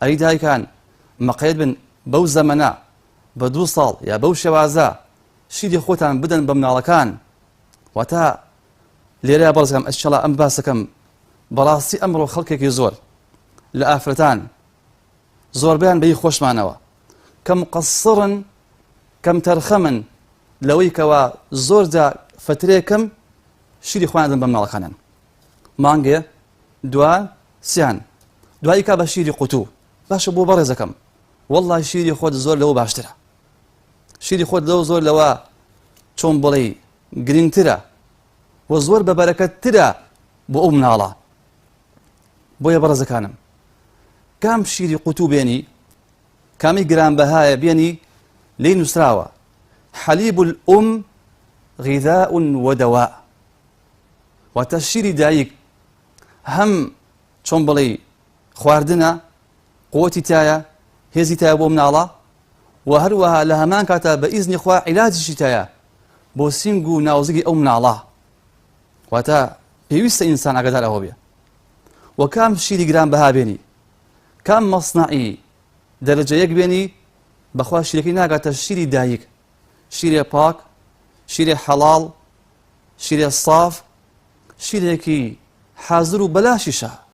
ئەی دایکان مەقەیت بن بەو زەمەنە بە 2 ساڵ یا بەو شێوازە شیری خۆتان بدەن بە مناڵەکان. واتە لێرە بەڕێزەکەم ئەشەڵا ئەم باسەکەم بەڕاستی ئەمڕۆ خەڵکێکی زۆر لە ئافرەتان زۆربیان بەی خۆشمانەوە کە مقەسڕن کەم تەرخەمن لەوەی کەوا زۆرجا فترێکم شیری خۆیان دەن بە مناڵەکانن. مانگێ 2 3 دوایی کا بە شیری قوتوو باشە بۆ بەڕێزەکەم وەڵڵای شیری خۆت زۆر لەوە باشترە. شیری خۆت لەوە زۆر لەوە چۆن بڵێ گرنگترە و زۆر بەبەرەکەتترە بۆ ئەو مناڵە. بۆیە بەڕێزەکانم کام شیری قوتوو بێنی کامی گرانبەهایە بێنی لێی نووسراوە حەلیب الأم غذاء ودواء. واتە شیری دایک هەم چۆن بڵێ خواردنە قوتی تایە هێزی تایە بۆ مناڵە و هەروەها لە هەمان کاتە بە ئیزنی خوا عیلاجیشی تایە بۆ سینگ و ناوزگی ئەو مناڵە. واتە پێویستە ئینسان ئاگادار ئەوە بێ. و کام شیری گرانبەها بێنی کام مەصنەعی دەرەجە یەک بێنی بەخوا شیرەکەی ناگاتە شیری دایک شیرێ پاک شیرێ حەڵاڵ شیرێ ساف شیرێکی حازر و بەلاشیشە.